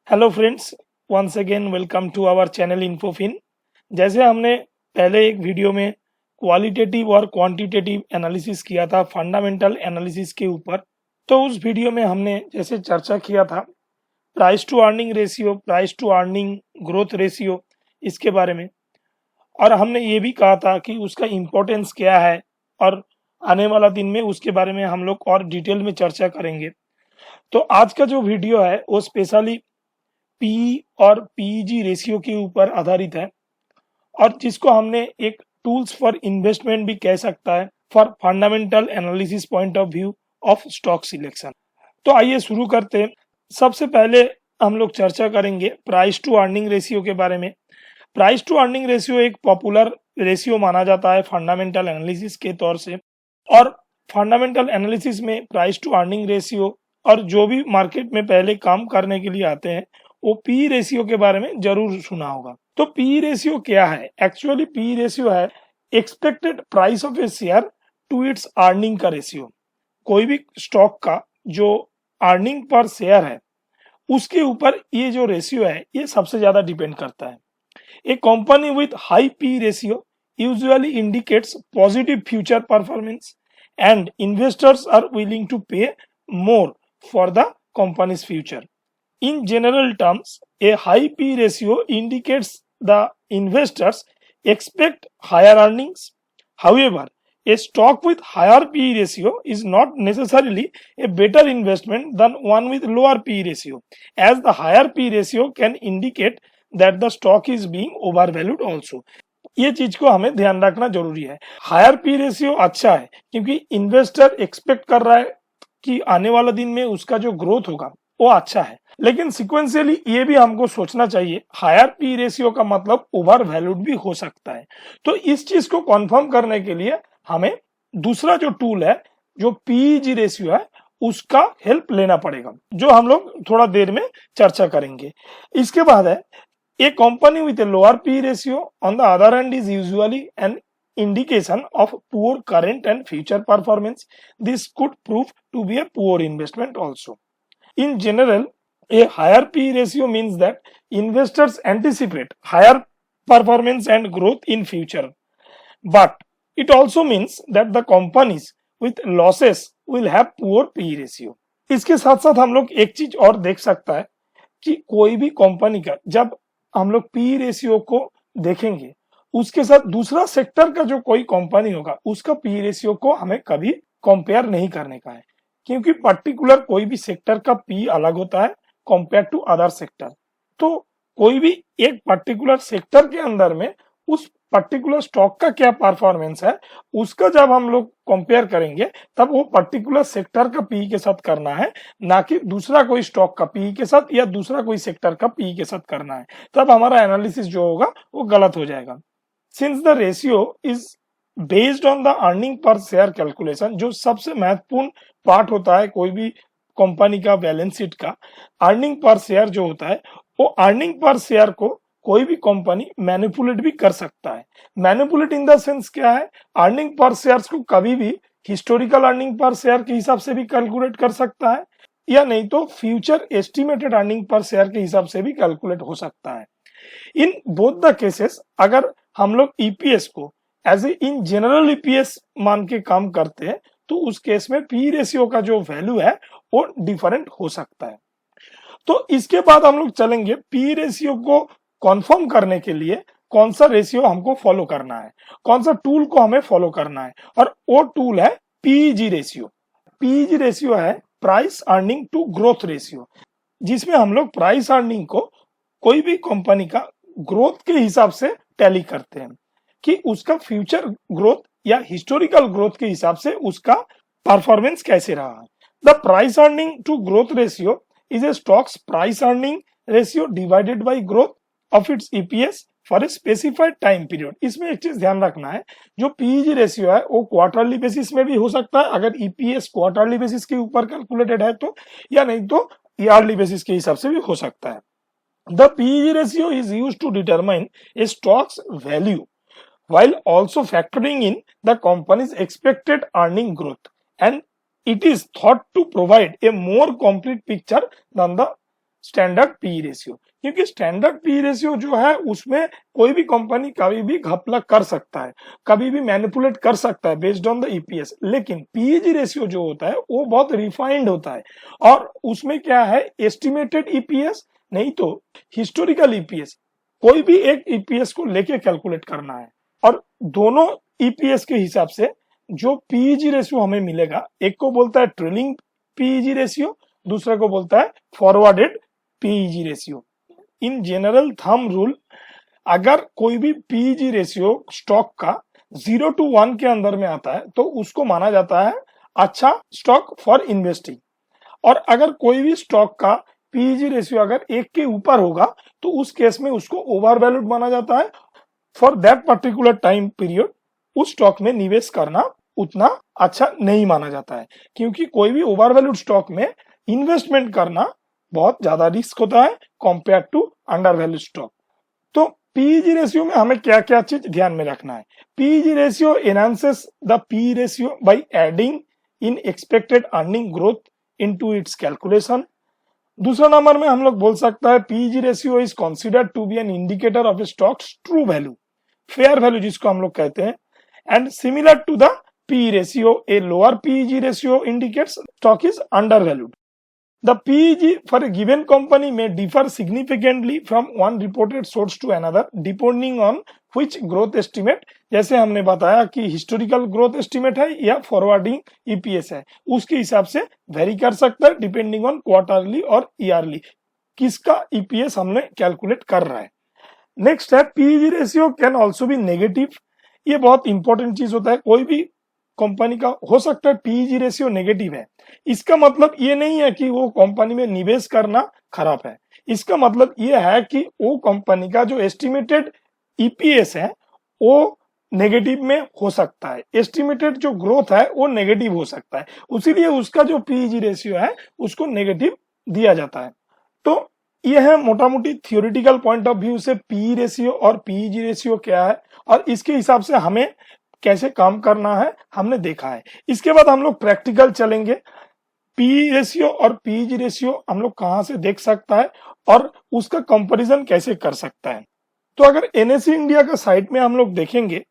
Hello friends, once again welcome to our channel Infofin. जैसे हमने पहले एक वीडियो में क्वालिटेटिव और क्वांटिटेटिव एनालिसिस किया था फंडामेंटल एनालिसिस के ऊपर, तो उस वीडियो में हमने जैसे चर्चा किया था price to earning ratio, price to earning growth ratio, इसके बारे में। और हमने ये भी कहा था कि उसका इम्पोर्टेंस क्या है और आने वाला दिन में उसके बारे में हम लोग और डिटेल में चर्चा करेंगे। तो आज का जो वीडियो है वो स्पेशली पी और पीईजी रेशियो के ऊपर आधारित है और जिसको हमने एक टूल्स फॉर इन्वेस्टमेंट भी कह सकता है for fundamental analysis point of view of stock selection. तो आइए शुरू करते हैं। सबसे पहले हम लोग चर्चा करेंगे प्राइस टू अर्निंग रेशियो के बारे में। प्राइस टू अर्निंग रेशियो एक पॉपुलर रेशियो माना जाता है फंडामेंटल एनालिसिस के तौर से, और फंडामेंटल एनालिसिस में प्राइस टू अर्निंग रेशियो और जो भी मार्केट में पहले काम करने के लिए आते हैं वो पी रेशियो के बारे में जरूर सुना होगा। तो पी रेशियो क्या है? एक्चुअली पी रेशियो है expected price of a share to its earning का रेशियो। कोई भी स्टॉक का जो अर्निंग पर शेयर है उसके ऊपर ये जो रेशियो है ये सबसे ज्यादा डिपेंड करता है। A company with high P ratio usually indicates positive future performance and investors are willing to pay more for the company's future. In general terms, a high P ratio indicates the investors expect higher earnings. However, a stock with higher P ratio is not necessarily a better investment than one with lower P ratio, as the higher P ratio can indicate that the stock is being overvalued also. ये चीज को हमें ध्यान रखना जरूरी है। Higher P ratio अच्छा है क्योंकि इन्वेस्टर एक्सपेक्ट कर रहा है कि आने वाला दिन में उसका जो ग्रोथ होगा वो अच्छा है, लेकिन सिक्वेंशियली ये भी हमको सोचना चाहिए हायर पी रेशियो का मतलब ओवर वैल्यूड भी हो सकता है। तो इस चीज को कंफर्म करने के लिए हमें दूसरा जो टूल है जो पीईजी रेशियो है उसका हेल्प लेना पड़ेगा, जो हम लोग थोड़ा देर में चर्चा करेंगे। इसके बाद है a company with a lower P ratio on the other hand is usually an indication of poor current and future performance. This could prove to be a poor investment also. In general, a higher P ratio means that investors anticipate higher performance and growth in future. But it also means that the companies with losses will have poor P ratio. इसके साथ साथ हम लोग एक चीज और देख सकता है कि कोई भी कंपनी का जब हम लोग पी रेशियो को देखेंगे उसके साथ दूसरा सेक्टर का जो कोई कंपनी होगा उसका पी रेशियो को हमें कभी कंपेयर नहीं करने का है, क्योंकि पर्टिकुलर कोई भी सेक्टर का पी अलग होता है कंपेयर टू अदर सेक्टर। तो कोई भी एक पर्टिकुलर सेक्टर के अंदर में उस पर्टिकुलर स्टॉक का क्या परफॉर्मेंस है उसका जब हम लोग कंपेयर करेंगे तब वो पर्टिकुलर सेक्टर का पी के साथ करना है, ना कि दूसरा कोई स्टॉक का पी के साथ या दूसरा कोई सेक्टर का पी के साथ करना है। तब हमारा एनालिसिस जो होगा वो गलत हो जाएगा। Since the ratio is based on the earning per share calculation, जो सबसे महत्वपूर्ण पार्ट होता है कोई भी कंपनी का बैलेंस शीट का, अर्निंग पर शेयर जो होता है वो अर्निंग पर शेयर को कोई भी कंपनी मैनिपुलेट भी कर सकता है। मैनिपुलेट इन द सेंस क्या है? अर्निंग पर शेयर को कभी भी हिस्टोरिकल अर्निंग पर शेयर के हिसाब से भी कैलकुलेट कर सकता है या नहीं तो future estimated earning per share के हिसाब से भी कैलकुलेट हो सकता है। इन बोथ द केसेस अगर हम लोग ईपीएस को as a in general EPS मान के काम करते हैं तो उस केस में पी रेशियो का जो वैल्यू है वो डिफरेंट हो सकता है। तो इसके बाद हम लोग चलेंगे पी रेशियो को कंफर्म करने के लिए कौन सा रेशियो हमको फॉलो करना है, कौन सा टूल को हमें फॉलो करना है, और वो टूल है पीईजी रेशियो। पीईजी रेशियो है price earning to growth ratio, जिसमें हम लोग प्राइस अर्निंग को कोई भी कंपनी का ग्रोथ के हिसाब से टैली करते हैं कि उसका फ्यूचर ग्रोथ या हिस्टोरिकल ग्रोथ के हिसाब से उसका परफॉर्मेंस कैसे रहा। The price earning to growth ratio is a stock's price earning ratio divided by growth of its EPS for a specified time period. इसमें एक चीज ध्यान रखना है, जो पीईजी रेशियो है वो क्वार्टरली बेसिस में भी हो सकता है अगर ईपीएस क्वार्टरली बेसिस के ऊपर कैलकुलेटेड है तो, या नहीं तो ईयरली बेसिस के हिसाब से भी हो सकता है। The PE ratio is used to determine a stock's value while also factoring in the company's expected earning growth, and it is thought to provide a more complete picture than the standard P ratio, क्योंकि standard P ratio जो है उसमें कोई भी company कभी भी घपला कर सकता है, कभी भी मैनिपुलेट कर सकता है बेस्ड ऑन द ईपीएस। लेकिन पीईजी रेशियो जो होता है वो बहुत रिफाइंड होता है और उसमें क्या है, एस्टिमेटेड ईपीएस नहीं तो हिस्टोरिकल ईपीएस, कोई भी एक ईपीएस को लेके कैलकुलेट करना है और दोनों ईपीएस के हिसाब से जो पीईजी रेशियो हमें मिलेगा, एक को बोलता है ट्रेलिंग पीईजी रेशियो, दूसरे को बोलता है forwarded PEG ratio. In general thumb rule, अगर कोई भी पीईजी रेशियो स्टॉक का 0 to 1 के अंदर में आता है तो उसको माना जाता है अच्छा स्टॉक फॉर इन्वेस्टिंग, और अगर कोई भी स्टॉक का पीईजी रेशियो अगर 1 के ऊपर होगा तो उस केस में उसको ओवर वैल्यूड माना जाता है। For that particular time period उस स्टॉक में निवेश करना उतना अच्छा नहीं माना जाता है, क्योंकि कोई भी ओवर वैल्यूड स्टॉक में इन्वेस्टमेंट करना बहुत ज्यादा रिस्क होता है compare to under value stock. तो पीईजी रेशियो में हमें क्या क्या चीज ध्यान में रखना है। PEG ratio enhances the P ratio by adding in expected earning growth into its calculation. दूसरा नंबर में हम लोग बोल सकता है PEG ratio is considered to be an indicator of a stock's true value, fair value जिसको हम लोग कहते हैं, and similar to the P ratio a lower PEG ratio indicates stock is under valued. The PEG for a given company may differ significantly from one reported source to another depending on which growth estimate, जैसे हमने बताया कि historical growth estimate है या forwarding EPS है, उसके हिसाब से वेरी कर सकता है डिपेंडिंग ऑन क्वार्टरली और ईयरली किसका ईपीएस हमने कैलकुलेट कर रहा है। नेक्स्ट है PEG ratio can also be negative. ये बहुत इंपॉर्टेंट चीज होता है, कोई भी कंपनी का हो सकता है पीईजी रेशियो नेगेटिव है, इसका मतलब ये नहीं है कि वो कंपनी में निवेश करना खराब है, इसका मतलब ये है कि वो कंपनी का जो एस्टिमेटेड ईपीएस है वो नेगेटिव में हो सकता है, एस्टिमेटेड जो ग्रोथ है वो नेगेटिव हो सकता है, उसीलिए उसका जो पीईजी रेशियो है उसको नेगेटिव दिया जाता है। तो ये है मोटा मोटी थियोरिटिकल पॉइंट ऑफ व्यू से पी रेशियो और पीईजी रेशियो क्या है और इसके हिसाब से हमें कैसे काम करना है हमने देखा है। इसके बाद हम लोग प्रैक्टिकल चलेंगे, पी रेशियो और पीईजी रेशियो हम लोग कहां से देख सकता है और उसका कंपैरिजन कैसे कर सकता है। तो अगर एनएसई इंडिया का साइट में हम लोग देखेंगे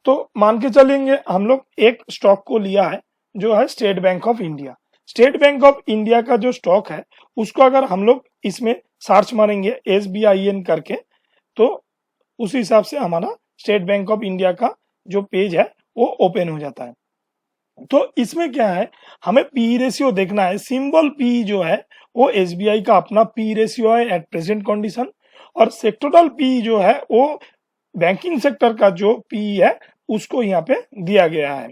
तो मान के चलेंगे हम लोग एक स्टॉक को लिया है जो है state bank of India. State bank of India का जो स्टॉक है उसको अगर हम लोग इसमें सर्च मारेंगे SBIN करके तो उस हिसाब से हमारा स्टेट बैंक ऑफ इंडिया का जो पेज है वो ओपन हो जाता है। तो इसमें क्या है, हमें पी रेशियो देखना है। सिंबल पी जो है वो एसबीआई का अपना पी रेशियो है एट प्रेजेंट कंडीशन, और सेक्टोरल पी जो है वो बैंकिंग सेक्टर का जो पी है उसको यहाँ पे दिया गया है।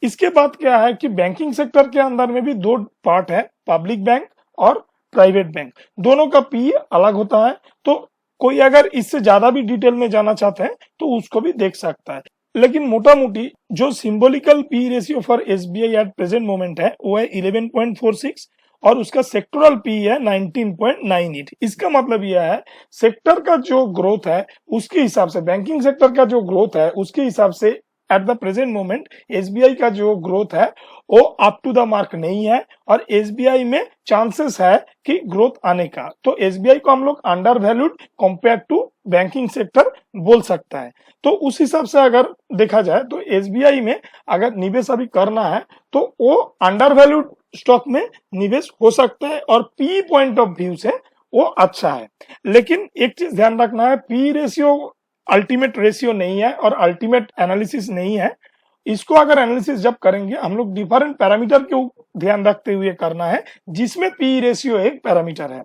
इसके बाद क्या है कि बैंकिंग सेक्टर के अंदर में भी दो पार्ट है, पब्लिक बैंक और प्राइवेट बैंक, दोनों का पी अलग होता है। तो कोई अगर इससे ज्यादा भी डिटेल में जाना चाहते हैं तो उसको भी देख सकता है, लेकिन मोटा मोटी जो symbolical P ratio for SBI at present moment है वो है 11.46 और उसका सेक्टोरल पी है 19.98। इसका मतलब यह है सेक्टर का जो ग्रोथ है उसके हिसाब से, बैंकिंग सेक्टर का जो ग्रोथ है उसके हिसाब से at the present moment SBI का जो ग्रोथ है वो अप टू द मार्क नहीं है और एसबीआई में चांसेस है कि ग्रोथ आने का। तो एसबीआई को हम लोग under valued compare to banking sector बोल सकता है। तो उस हिसाब से अगर देखा जाए तो एसबीआई में अगर निवेश अभी करना है तो वो अंडर वैल्यूड स्टॉक में निवेश हो सकता है और पी पॉइंट ऑफ व्यू से वो अच्छा है। लेकिन एक चीज ध्यान रखना है, पी रेशियो अल्टीमेट रेशियो नहीं है और अल्टीमेट एनालिसिस नहीं है। इसको अगर एनालिसिस जब करेंगे हम लोग डिफरेंट पैरामीटर के ध्यान रखते हुए करना है, जिसमें पी रेशियो एक पैरामीटर है।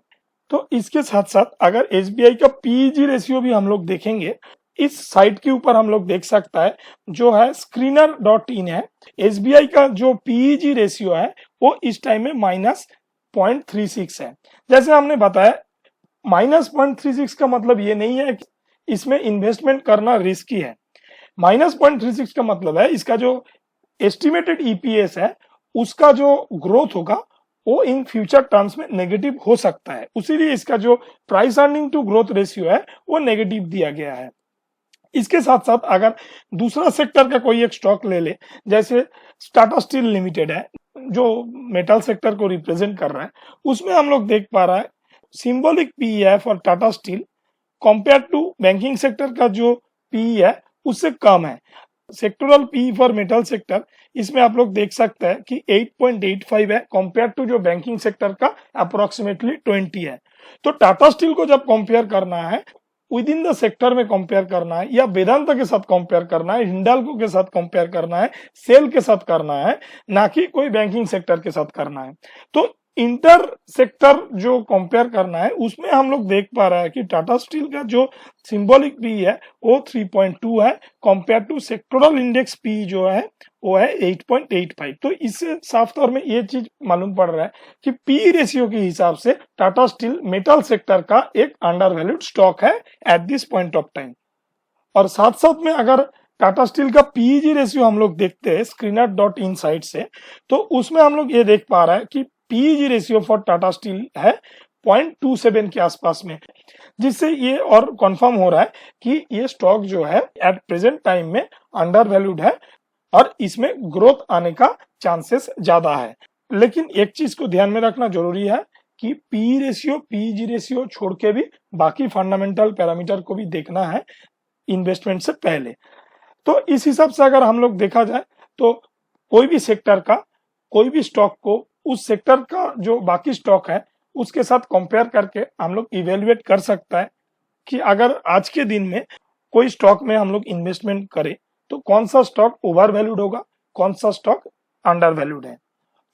तो इसके साथ साथ अगर एसबीआई का पीजी रेशियो भी हम लोग देखेंगे, इस साइट के ऊपर हम लोग देख सकता है जो है screener.in है। एसबीआई का जो पीजी रेशियो है वो इस टाइम में -0.36 है। जैसे हमने बताया -0.36 का मतलब ये नहीं है कि इसमें इन्वेस्टमेंट करना रिस्की है। -0.36 का मतलब है इसका जो एस्टिमेटेड ईपीएस है उसका जो ग्रोथ होगा वो इन फ्यूचर टर्म्स में नेगेटिव हो सकता है, उसीलिए इसका जो price earning to growth ratio है वो नेगेटिव दिया गया है। इसके साथ साथ अगर दूसरा सेक्टर का कोई एक स्टॉक ले ले, जैसे टाटा स्टील लिमिटेड है जो मेटल सेक्टर को रिप्रेजेंट कर रहा है, उसमें हम लोग देख पा रहा है सिंबॉलिक पी है for Tata Steel compare to banking sector का जो पी है उससे कम है। Sectoral P for metal sector इसमें आप लोग देख सकते हैं कि 8.85 है कंपेयर टू जो बैंकिंग सेक्टर का अप्रोक्सीमेटली 20 है। तो टाटा स्टील को जब कंपेयर करना है विद इन द सेक्टर में कंपेयर करना है या वेदांता के साथ कंपेयर करना है, हिंडाल्को के साथ कंपेयर करना है, सेल के साथ करना है, ना कि कोई बैंकिंग सेक्टर के साथ करना है। तो इंटर सेक्टर जो कंपेयर करना है उसमें हम लोग देख पा रहे हैं कि टाटा स्टील का जो सिंबॉलिक पी है वो 3.2 है compare to sectoral index P जो है वो है 8.85। तो इससे साफ तौर में ये चीज मालूम पड़ रहा है कि पी रेशियो के हिसाब से टाटा स्टील मेटल सेक्टर का एक अंडर वैल्यूड स्टॉक है at this point of time. और साथ साथ में अगर टाटा स्टील का पीईजी रेशियो हम लोग देखते हैं screener.in साइट से, तो उसमें हम लोग ये देख पा रहे हैं कि PEG ratio for Tata steel है 0.27 के आसपास में, जिससे ये और कंफर्म हो रहा है कि ये स्टॉक जो है एट प्रेजेंट टाइम में अंडर वैल्यूड है और इसमें ग्रोथ आने का चांसेस ज्यादा है। लेकिन एक चीज को ध्यान में रखना जरूरी है कि पी रेशियो पीईजी रेशियो छोड़ के भी बाकी फंडामेंटल पैरामीटर को भी देखना है इन्वेस्टमेंट से पहले। तो इस हिसाब से अगर हम लोग देखा जाए तो कोई भी सेक्टर का कोई भी स्टॉक को उस सेक्टर का जो बाकी स्टॉक है उसके साथ कंपेयर करके हम लोग इवेल्युएट कर सकता है कि अगर आज के दिन में कोई स्टॉक में हम लोग इन्वेस्टमेंट करें तो कौन सा स्टॉक ओवर वैल्यूड होगा, कौन सा स्टॉक अंडर वैल्यूड है।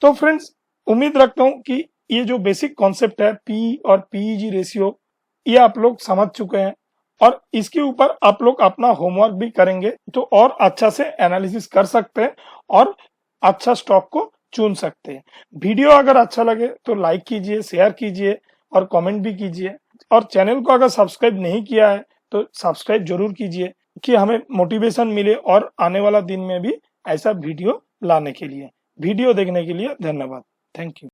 तो फ्रेंड्स उम्मीद रखता हूं कि ये जो बेसिक कॉन्सेप्ट है पी और पीईजी रेशियो ये आप लोग समझ चुके हैं और इसके ऊपर आप लोग अपना होमवर्क भी करेंगे तो और अच्छा से एनालिसिस कर सकते हैं और अच्छा स्टॉक को चुन सकते हैं। वीडियो अगर अच्छा लगे तो लाइक कीजिए, शेयर कीजिए और कमेंट भी कीजिए और चैनल को अगर सब्सक्राइब नहीं किया है तो सब्सक्राइब जरूर कीजिए कि हमें मोटिवेशन मिले और आने वाला दिन में भी ऐसा वीडियो लाने के लिए। वीडियो देखने के लिए धन्यवाद। Thank you.